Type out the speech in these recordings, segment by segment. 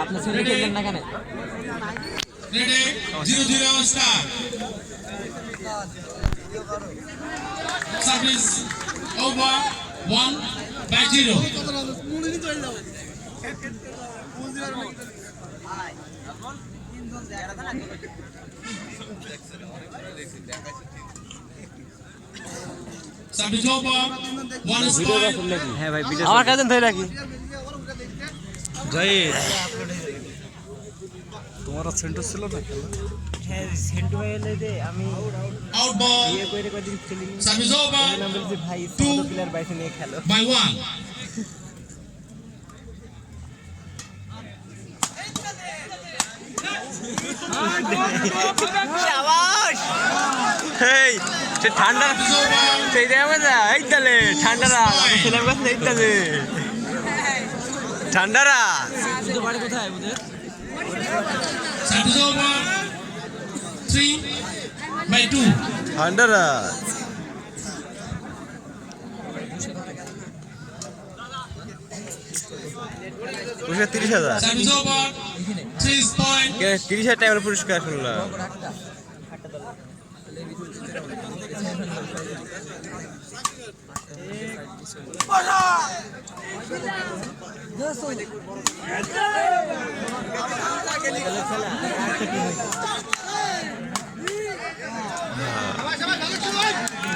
আপনার ছেলে খেলবেন না কেন? Ready? 0-0 start. Service over 1-0. Service over 1 score. হ্যাঁ ভাই ভিডিও আমার কাছে ধরে রাখি। জাহিদ তোমার সেন্টার ছিল না খেলা? হ্যাঁ সেন্টু ভাই এলে দে আমি Out ball. বিয়ে করে কদিন খেলিনি। Service over আমি বলছি ভাই 2 প্লেয়ার বাইরে নিয়ে খেলো। by 1. শাবাশ এই সে ঠান্ডা সেই দেবে না এই তালে ঠান্ডারা ছেলের কাছে এই তালে ঠান্ডারা তো বাড়ি কোথায় বুঝে Service over 3 by 2. ঠান্ডারা পুরস্কার 30,000 Service over 3 point. 30,000 টাকার পুরস্কার শুনলাম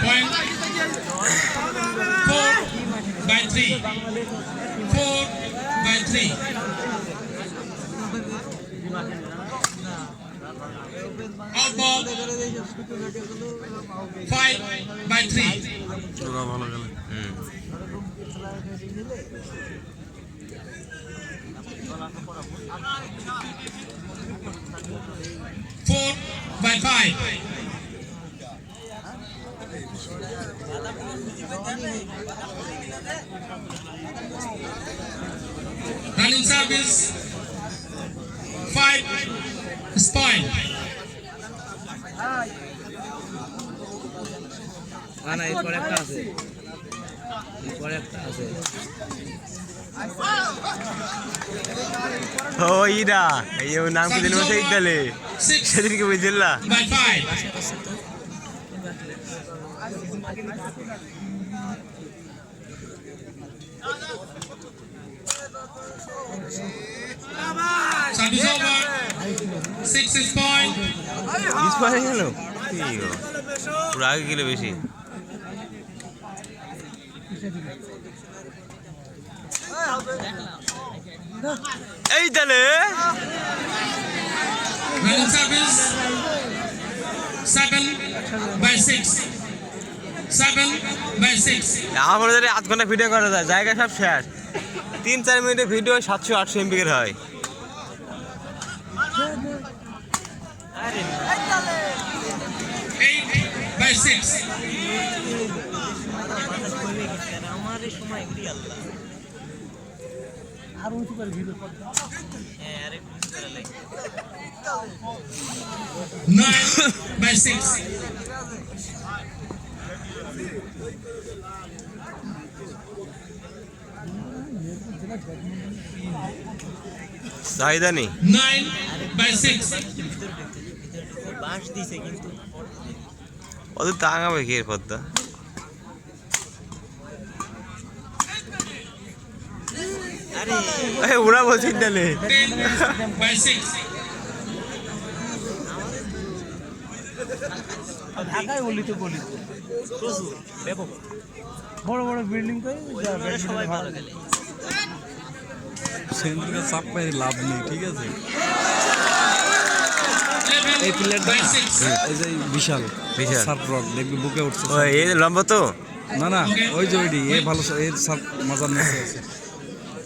Point 4 by 3. 4 by 3. Out ball 5 by 3. ওরা ভালো খেলে। Four by 5. Running service 5 point. না এরপর একটা আছে এরপর একটা আছে ও ইরা এই নাম কি দিন সেই গলে 6 সেদিনকে বুঝলা by 5. Service over 6 point. ইস পারে গেল কি গো পুরো আগে গেলে বেশি এই তালে Running service 7 by 6. 7 by 6. আমার ধরে আধ ঘন্টা ভিডিও করা যায় জায়গা সব শেষ 3-4 মিনিটের ভিডিও 700-800 MB এর হয় 8 by 6. আমারে সময় এগুলি আল্লাহ আর উঁচু করে ভিডিও করতে হ্যাঁ আরে উঁচু করে লাইক 9 by 6. চাহিদা নেই 9 by 6. বাঁশ দিছে কিন্তু ওদের টাঙাবে কি এর পদ্মা আরে ওরা বলছি তাহলে 10 by 6. ঢাকায় বলি তো প্রচুর ব্যাপক বড় বড় বিল্ডিং করে সবাই ভালো খেলে সেন্টারে চাপ পাই লাভ নেই ঠিক আছে এই প্লেয়ারটা এই যে বিশাল সার্ফ রক দেখবি বুকে উঠছে ওই এই লম্বা তো না না ওই যে ওইটি এ ভালো এর সার্ফ মজার নিচে আছে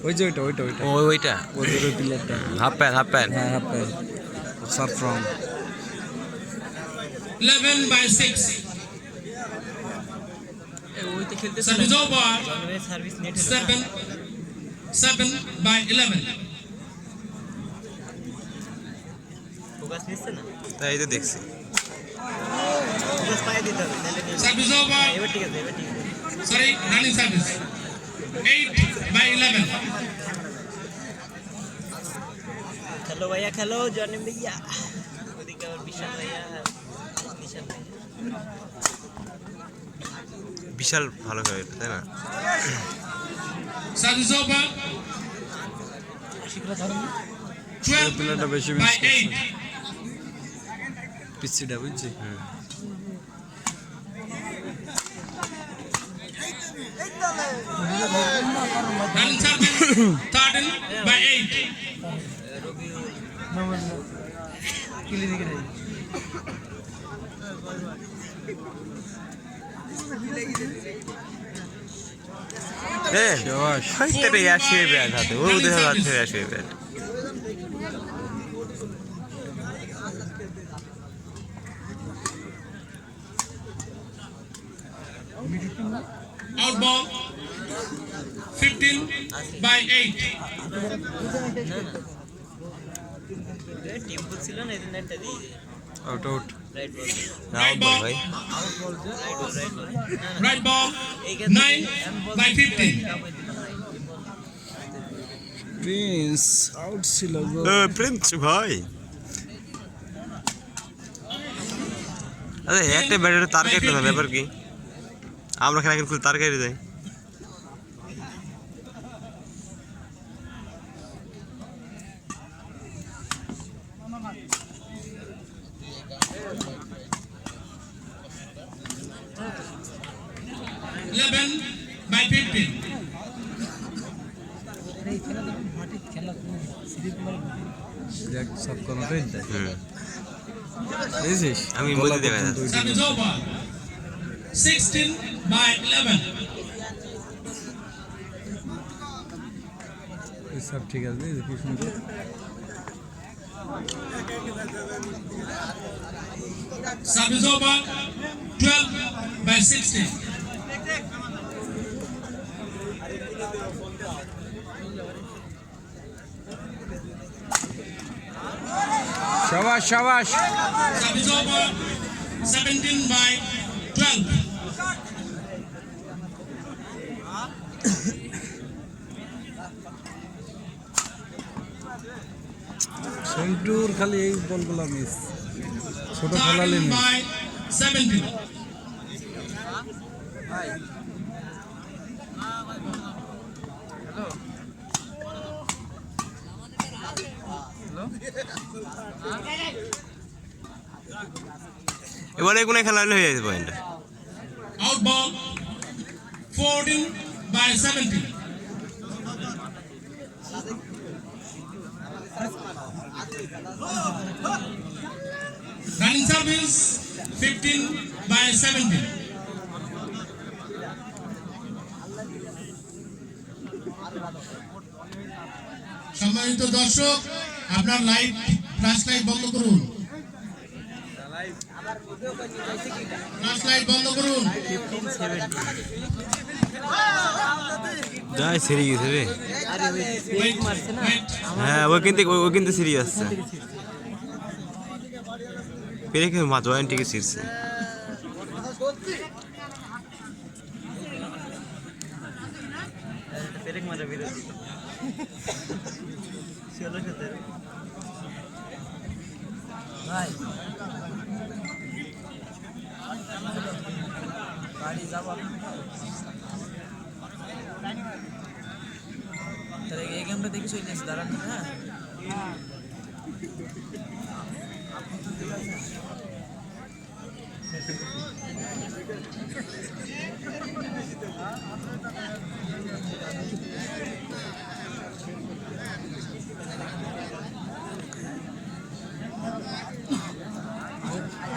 ওই যে ওইটা ওইটা ওই যে প্লেয়ারটা হাফ প্যান্ট হ্যাঁ half pant Surf rock 11 by 6. ওইতে খেলতে Service over service net 7 by 11. Focus নিচ্ছে না তাই তো দেখছি ফোকাস পায়ে দিতে হবে তাহলে Service over. এবার ঠিক আছে Sorry, running service 8 by 11. Hello भैया हेलो जॉनी भैया ओदिके और विशाल भैया विशाल भैया বিশাল ভালো খেলে তাই না Service over. 12 by 8. পিছিটা বুঝছি Running service 13 by 8. ক্লিনিকে যাই হাইতে আসে ব্যাট হাতে ও দেখে হাতে আসে bat Out ball 15 by 8. Tempo ছিল না এদিন একটা দিয়ে out out right ball out বল ভাই Right ball 9 by 15. Prince out ছিল গো প্রিন্স ভাই আরে একটা ব্যাটের তার কেটে না ব্যাপার কি আমরা খেলা কিন্তু তার কেটে দেয় 11 by 15. দেখ সব কোনটাই দেখ বুঝছিস আমি বলে দেব Service over 16 by 11. সব ঠিক আছে কি সুন্দর Service over 12 by 16. শাবাশ শাবাশ Service over 17 by 12. সেন্টুর খালি এই বলগুলো মিস ছোট খেলালে 13 by 17. এবারে কোন খেলা হলে হয়ে যাবে point Out ball 14 by 17. Running service 15 by 17. সম্মানিত দর্শক আপনার লাইট ফ্ল্যাশ লাইট বন্ধ করুন ফ্ল্যাশ লাইট বন্ধ করুন যাই সিরি গেছে রে আরে ওই মারছে না হ্যাঁ ও কিন্তু সিরিয়াস আছে পেরে কি মা জয়েন্ট থেকে সিরছে পেরেক মারা বিরোধী চলো খেতে ভাই বাড়ি যাবো তাহলে এই গেমটা দেখি চলে এসে দাঁড়ান হ্যাঁ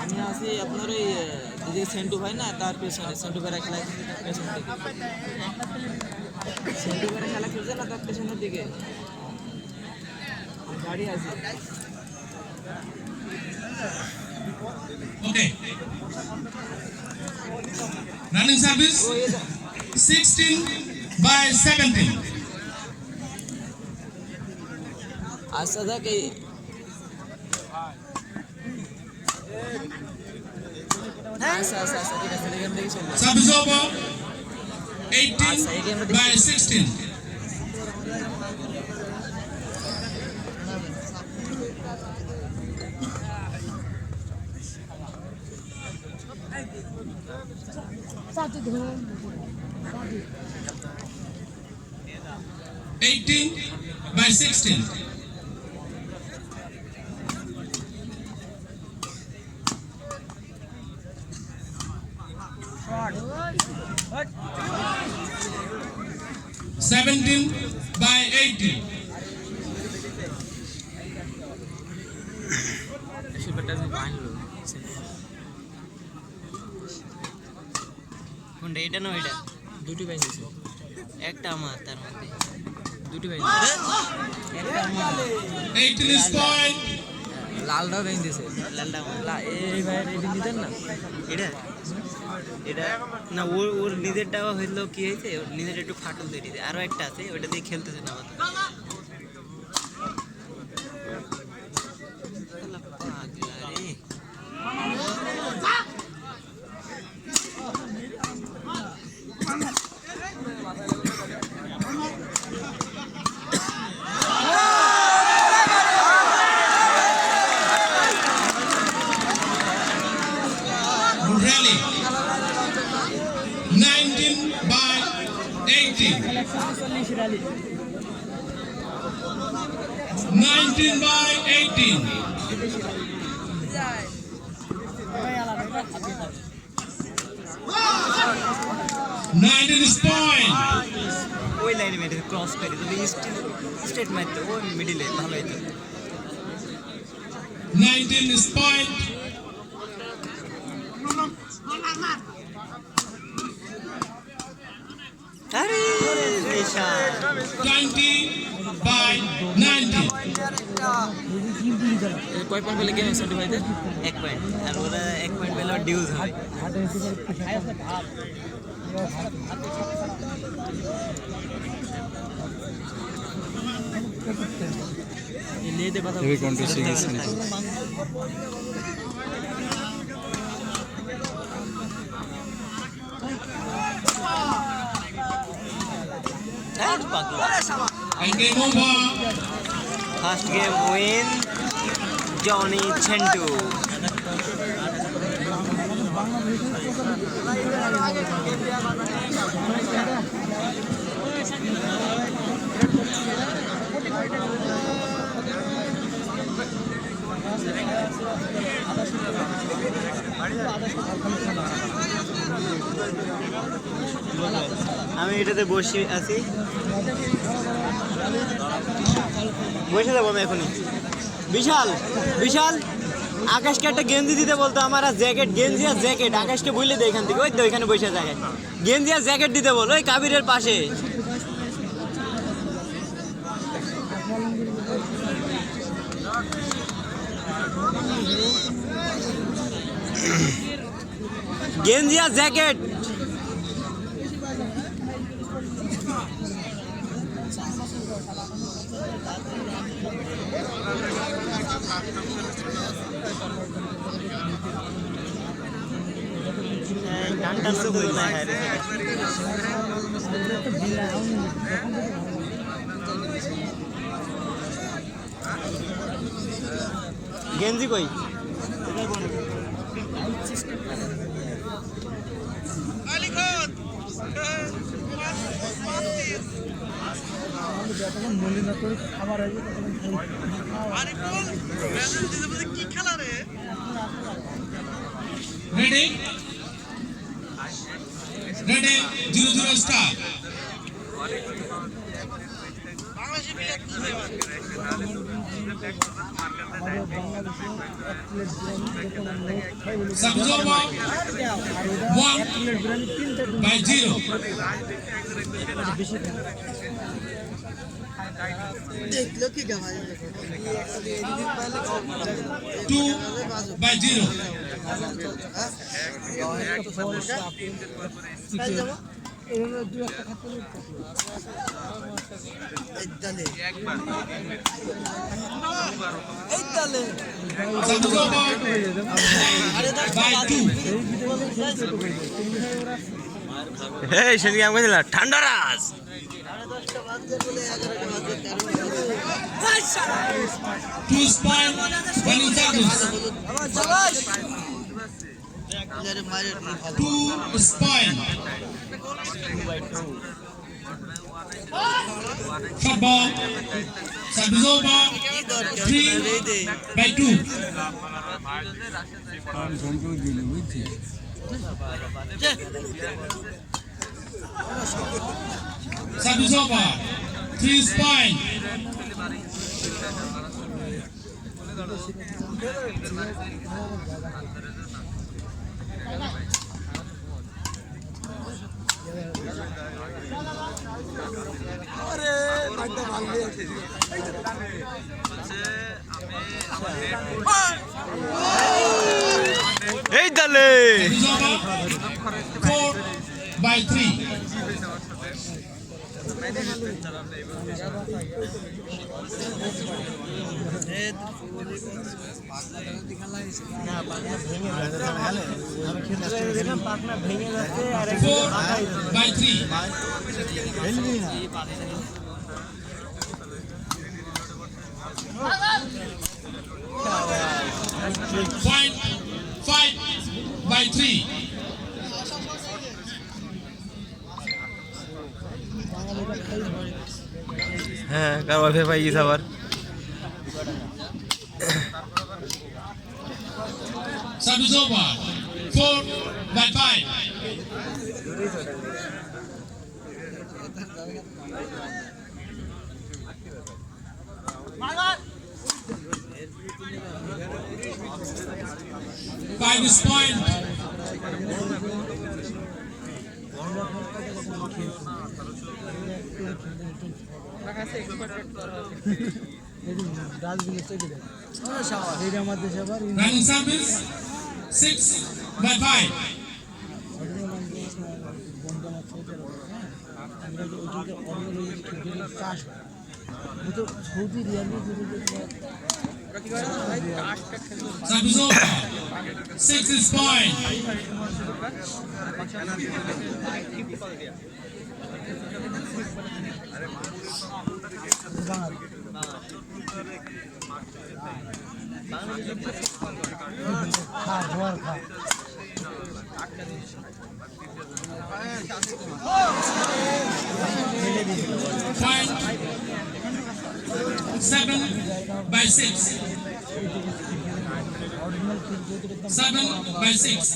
আমি আছি আপনার ওই দিদি সেন্টু ভাই না তার পেছনে সেন্টু ভাইরা খেলা খেলছে তার পেছন দিকে সেন্টু ভাইরা খেলা খেলছে না তার পেছনের দিকে গাড়ি আছে Okay. Running service 16 by 17. আচ্ছা দেখ এই আচ্ছা আচ্ছা আচ্ছা ঠিক আছে গেম দেখি চলবে Service over 18 by 16. 18-16. Shot. 17-18. কোনটা এটা না ওইটা দুটি বাইন দিছে একটা আমার তার মধ্যে দুটি বাইন একটা আমার 18 point. লালটাও বাইন দিছে লালটা আমার এই ভাই রেডি দিতেন না এটা এটা না ওর ওর নিজেরটা হইলো কি হয়েছে ওর নিজের একটু ফাটল তৈরি হয়েছে আরো একটা আছে ওটা দিয়ে খেলতেছে না মাত্র পাগলা রে Rally. 19-18. 19-18. 19 point. ওই লাইনে মেরে ক্রস করে যদি স্ট্রেট মারতো ওই মিডিলে ভালো হতো 19 point. আরে নিশান 20-19. কয় পয়েন্ট পেলে গেম 75 তে এক পয়েন্ট আর ওরা এক পয়েন্ট পেলে ডিউজ হয় এই লেদে কথা হেভি কন্টেস্ট গেছে And game over. First game win জনি ছেন্টু আমি এটাতে বসে আছি বসে যাবো আমি এখনই বিশাল বিশাল আকাশকে একটা গেঞ্জি দিতে বলতো আমার আর জ্যাকেট গেঞ্জি আর জ্যাকেট আকাশকে বললে দে এখান থেকে ওই তো ওইখানে বসে জায়গায় গেঞ্জি আর জ্যাকেট দিতে বল ওই কাবিরের পাশে গেঞ্জি আর জ্যাকেট গেঞ্জি কই Ready? Ready? 0-0 start. Sabzova 1-0. 2-0. Sabzova by 2. এই সেদিকে আমি কইছিলাম ঠান্ডা রাজ 2 points. Balizados. 2 spoil. Shot ball. Service over. 3/2. Service over. 3 spoil. এই দলে Service over. 4/3. পাখনা ভেঙে যাচ্ছে আর 4/3. Point 5/3. হ্যাঁ কারবার ফে পাই গেছে আবার Service over. 4/5. By this point, running service 6/5. Service over. 6 is point. Point 7/6. 7/6.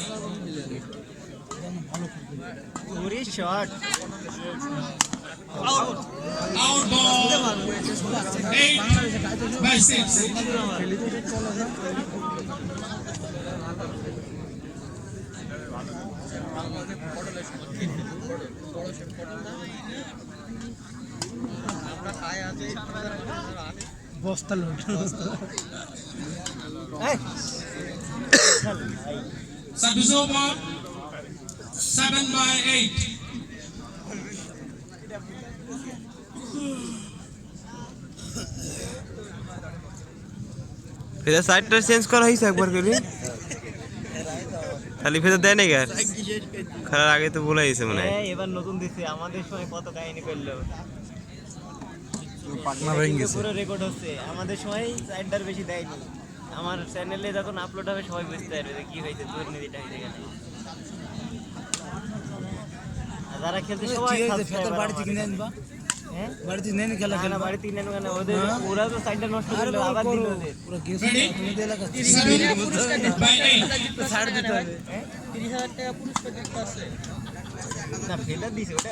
Shot Out ball 8/6. বস্তা লোড Service over. 7/8. ফের সাইডটা চেঞ্জ করা হয়েছে একবার করে খালি ফের দেয় নাকি আর খেলার আগে তো বলে গেছে মনে হয় এবার নতুন দিচ্ছে আমাদের সময় কত কাহিনী করলো পাটনা ভেঙে গেছে পুরো রেকর্ড হচ্ছে আমাদের সময় সাইডটার বেশি দেয়নি আমার চ্যানেলে যখন আপলোড হবে সবাই বুঝতে পারবে যে কি হয়েছে দুর্নীতিটা হয়েছে কেন আর যারা খেলতে সবাই বাড়িতে কিনে আনবা হ্যাঁ বাড়িতে নেন খেলা না বাড়িতে কিনে কেন ওদের ওরা তো সাইডটা নষ্ট করলো আবার দিল ওদের পুরো গেস তোমাদের এলাকা 7/8. ছাড় দিতে হবে 30,000 টাকা পুরস্কার দিতে আছে না ফেলে দিছে ওটা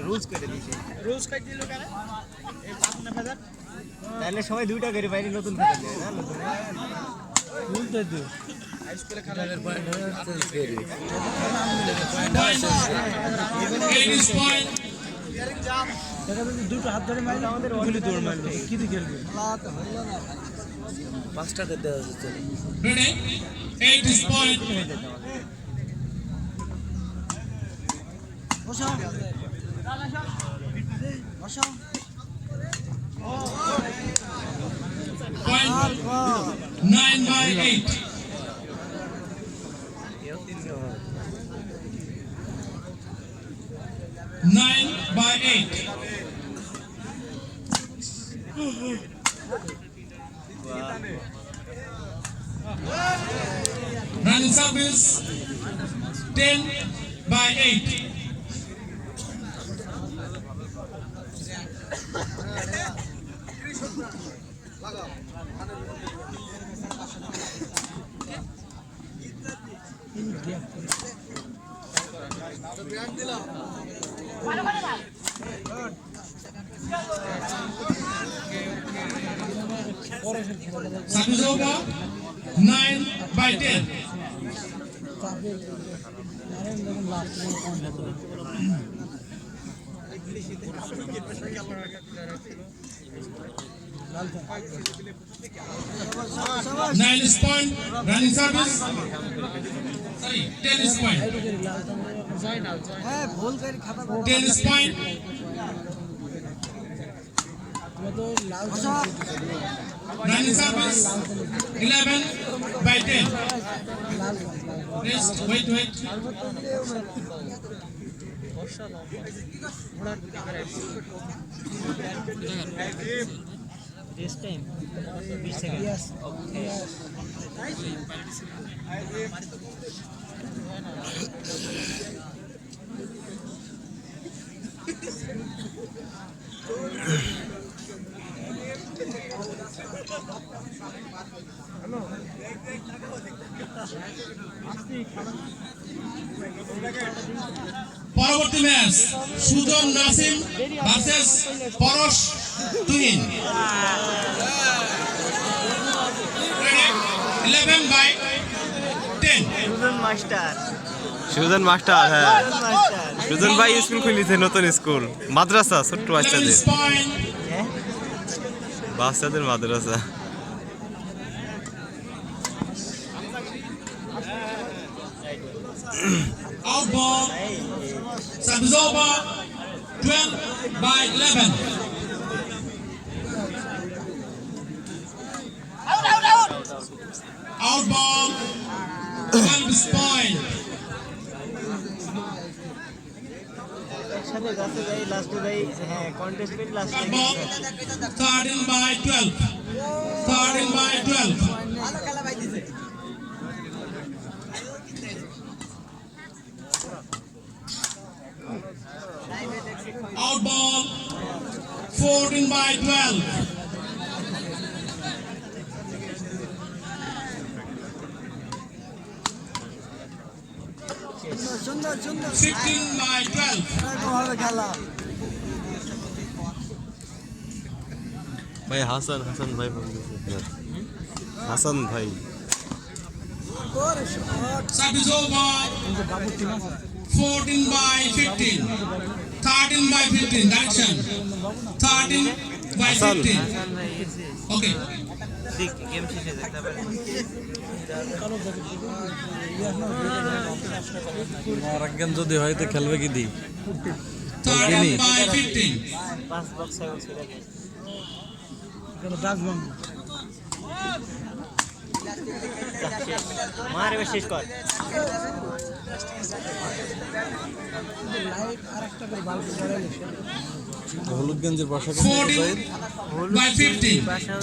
রুলস করে দিছে রোজ কাট দিল কেন এই 5,000 তাহলে সবাই দুইটা করে বাইরে নতুন ফেলে দেবে না নতুন বলতে দিও হাই স্কুলে খেলা Point 8 is point. দেখা যাচ্ছে দুটো হাত ধরে মারলে আমাদের গুলি দৌড় মারলো কি দিয়ে খেলবে পাঁচটা দিতে হচ্ছে Ready? 8 is point. বসাও বসাও Point 9/8. 9/8. Running service 10/8. Service over 9/10. Nine is point. Running service. Sorry, 10 is point. 10 is point. Running service 11/10. Rest. Wait. This time 20 seconds. Yes. Okay. পরবর্তী ম্যাচ সুজন নাসিম ভার্সেস পরশ তুহিন 11/10. সুজন মাস্টার, হ্যাঁ সুজন ভাই স্কুল খুলেছে, নতুন school, মাদ্রাসা, ছোট্ট 11 বাচ্চাদের is point. বাচ্চাদের মাদ্রাসা। Out ball. Service over 12/11. Out ball. 12 is point. একসাথে গাছে যাই, লাস্টে যাই, হ্যাঁ কন্টেস্টেন্ট লাস্টে Out ball. 13/12. 13/12. Out ball 14/12. সুন্দর 15/12. খেলা ভাই হাসান ভাই ফোন দিয়েছে। হাসান ভাই Service over 14/15. 13/15. Direction 13/15. Okay. Game শেষে দেখতে পারেন। আরেকজন যদি হয় তো খেলবে কি দি 13/15. 5 বক্স হয়ে ছেড়ে দেয়। মার এবার শেষ কর। হলুদগঞ্জের বাসা 14/15.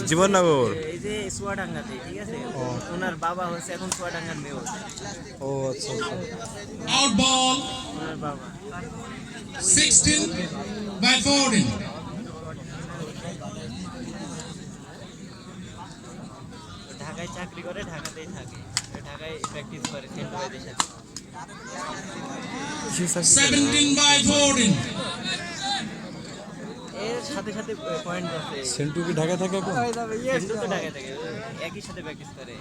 জীবননগর। এই যে চুয়াডাঙ্গাতে, ঠিক আছে, ওনার বাবা হচ্ছে এখন চুয়াডাঙ্গার মেয়র। ও আচ্ছা আচ্ছা। Out ball ওনার বাবা 16/14. ঢাকায় চাকরি করে, ঢাকাতেই থাকে, ঢাকায় প্র্যাকটিস করে সেন্টু ভাইদের সাথে। 17/14. এর সাথে সাথে পয়েন্ট আছে। সেন্টু কি ঢাকা থাকে এখন? সেন্টু তো ঢাকায় থাকে, একই সাথে প্র্যাকটিস করে,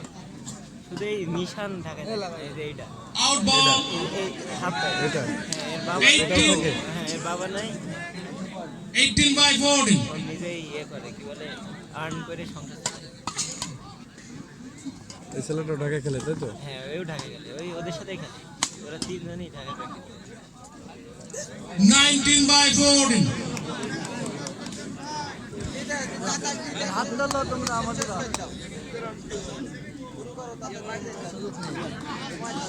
শুধু এই নিশান ঢাকায় থাকে। এই যে এইটা Out ball এই হাফ এটা হ্যাঁ, এর বাবা 18. হ্যাঁ, এর বাবা নাই, 18/14. ও নিজেই ইয়ে করে, কি বলে, আর্ন করে সংসার চালায়। এই ছেলেটা ঢাকা খেলে তাই তো? হ্যাঁ, ওইও ঢাকা গেলে, ওই ওদের সাথেই খেলে, ওরা তিনজনই ঢাকা প্র্যাকটিস করে। 19/14. হাত ধরলো তোমরা আমাদের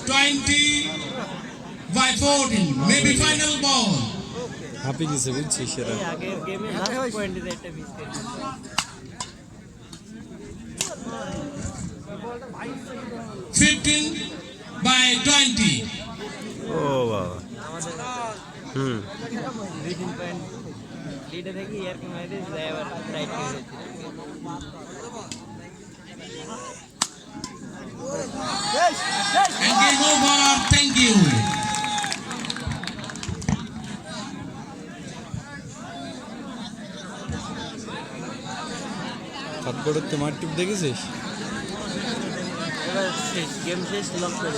20/14. Maybe final ball. হাঁপি গেছে বুঝছিস সেটা। এই আগের গেমে লাস্ট পয়েন্টে একটা মিস করে। 15 by 20. ও বাবা হুম লিডে থেকে ইয়ার কি মাইরে যায় আবার রাইট করে And game over. Thank you. হাত গড়তে মার টিপ দেখেছিস এবার শেষ গেম শেষ লক করে